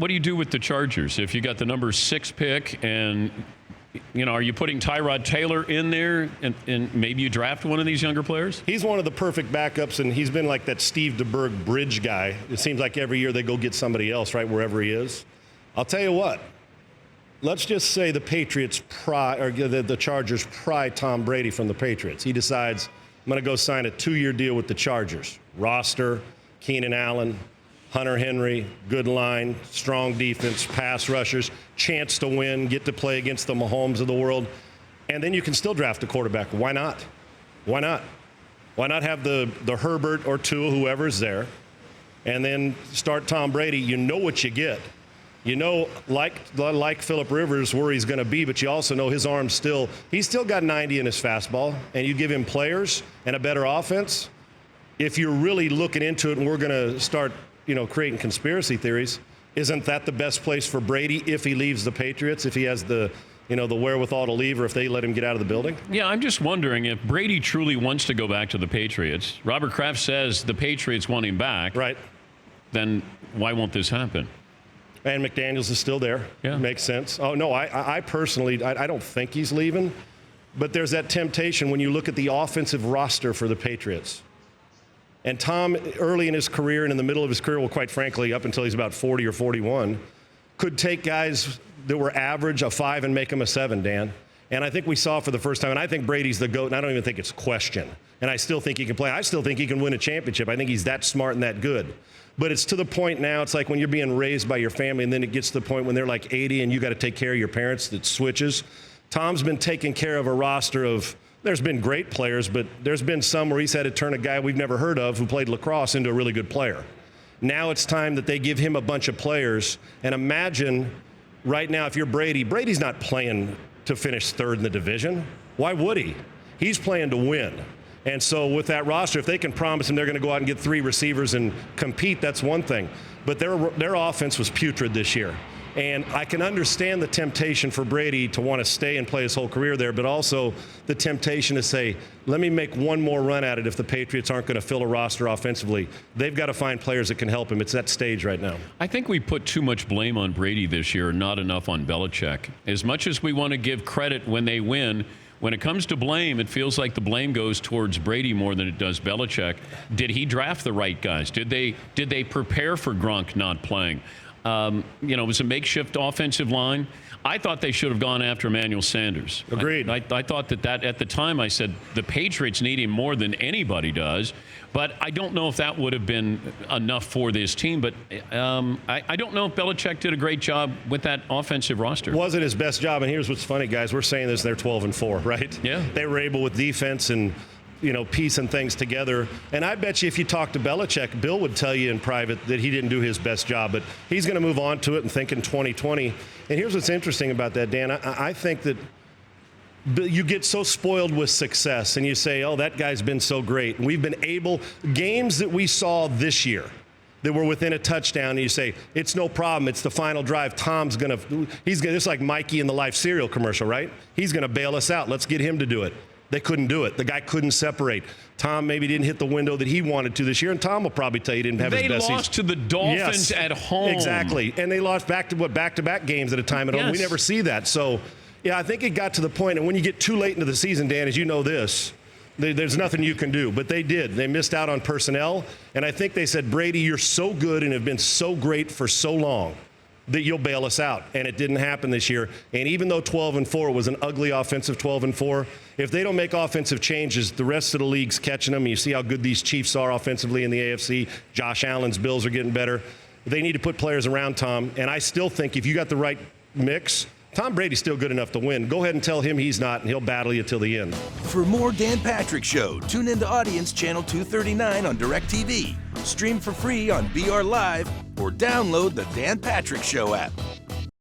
What do you do with the Chargers if you got the number 6 pick and, are you putting Tyrod Taylor in there and maybe you draft one of these younger players? He's one of the perfect backups, and he's been like that Steve DeBerg bridge guy. It seems like every year they go get somebody else, right, wherever he is. I'll tell you what. Let's just say the Patriots the Chargers pry Tom Brady from the Patriots. He decides, I'm going to go sign a 2-year deal with the Chargers. Roster, Keenan Allen, Hunter Henry, good line, strong defense, pass rushers, chance to win, get to play against the Mahomes of the world. And then you can still draft a quarterback. Why not? Why not? Why not have the Herbert or Tua, whoever's there, and then start Tom Brady? You know what you get. You know, like Phillip Rivers, where he's going to be, but you also know his arm's he's still got 90 in his fastball, and you give him players and a better offense. If you're really looking into it and we're going to start, creating conspiracy theories, isn't that the best place for Brady if he leaves the Patriots, if he has the wherewithal to leave, or if they let him get out of the building? Yeah, I'm just wondering if Brady truly wants to go back to the Patriots. Robert Kraft says the Patriots want him back. Right. Then why won't this happen? And McDaniels is still there. Yeah. Makes sense. Oh, no, I personally, I don't think he's leaving. But there's that temptation when you look at the offensive roster for the Patriots. And Tom, early in his career and in the middle of his career, well, quite frankly, up until he's about 40 or 41, could take guys that were average, a 5, and make them a 7, Dan. And I think we saw for the first time, and I think Brady's the GOAT, and I don't even think it's a question. And I still think he can play. I still think he can win a championship. I think he's that smart and that good. But it's to the point now, it's like when you're being raised by your family, and then it gets to the point when they're like 80 and you got to take care of your parents, that switches. Tom's been taking care of a roster of, there's been great players, but there's been some where he's had to turn a guy we've never heard of who played lacrosse into a really good player. Now it's time that they give him a bunch of players. And imagine right now, if you're Brady, Brady's not playing to finish 3rd in the division. Why would he? He's playing to win. And so with that roster, if they can promise him they're going to go out and get 3 receivers and compete, that's one thing. But their offense was putrid this year. And I can understand the temptation for Brady to want to stay and play his whole career there, but also the temptation to say, let me make one more run at it if the Patriots aren't going to fill a roster offensively. They've got to find players that can help him. It's that stage right now. I think we put too much blame on Brady this year, not enough on Belichick. As much as we want to give credit when they win, when it comes to blame, it feels like the blame goes towards Brady more than it does Belichick. Did he draft the right guys? Did they prepare for Gronk not playing? It was a makeshift offensive line. I thought they should have gone after Emmanuel Sanders. Agreed. I thought that at the time I said the Patriots need him more than anybody does. But I don't know if that would have been enough for this team. But I don't know if Belichick did a great job with that offensive roster. Wasn't his best job. And here's what's funny, guys. We're saying this, they're 12-4, right? Yeah. They were able with defense and piecing things together. And I bet you if you talk to Belichick, Bill would tell you in private that he didn't do his best job. But he's going to move on to it and think in 2020. And here's what's interesting about that, Dan. I think that you get so spoiled with success and you say, oh, that guy's been so great. And we've been able, games that we saw this year that were within a touchdown, and you say, it's no problem. It's the final drive. Tom's going to, it's like Mikey in the Life cereal commercial, right? He's going to bail us out. Let's get him to do it. They couldn't do it. The guy couldn't separate. Tom maybe didn't hit the window that he wanted to this year, and Tom will probably tell you he didn't have his best season. They lost to the Dolphins at home. Exactly. And they lost back-to-back games at a time at home. We never see that. So, yeah, I think it got to the point, and when you get too late into the season, Dan, as you know this, there's nothing you can do. But they did. They missed out on personnel, and I think they said, Brady, you're so good and have been so great for so long that you'll bail us out. And it didn't happen this year. And even though 12-4 was an ugly offensive 12-4, if they don't make offensive changes, the rest of the league's catching them. You see how good these Chiefs are offensively in the AFC. Josh Allen's Bills are getting better. They need to put players around Tom. And I still think if you got the right mix, Tom Brady's still good enough to win. Go ahead and tell him he's not, and he'll battle you till the end. For more Dan Patrick Show, tune into Audience Channel 239 on DirecTV. Stream for free on BR Live or download the Dan Patrick Show app.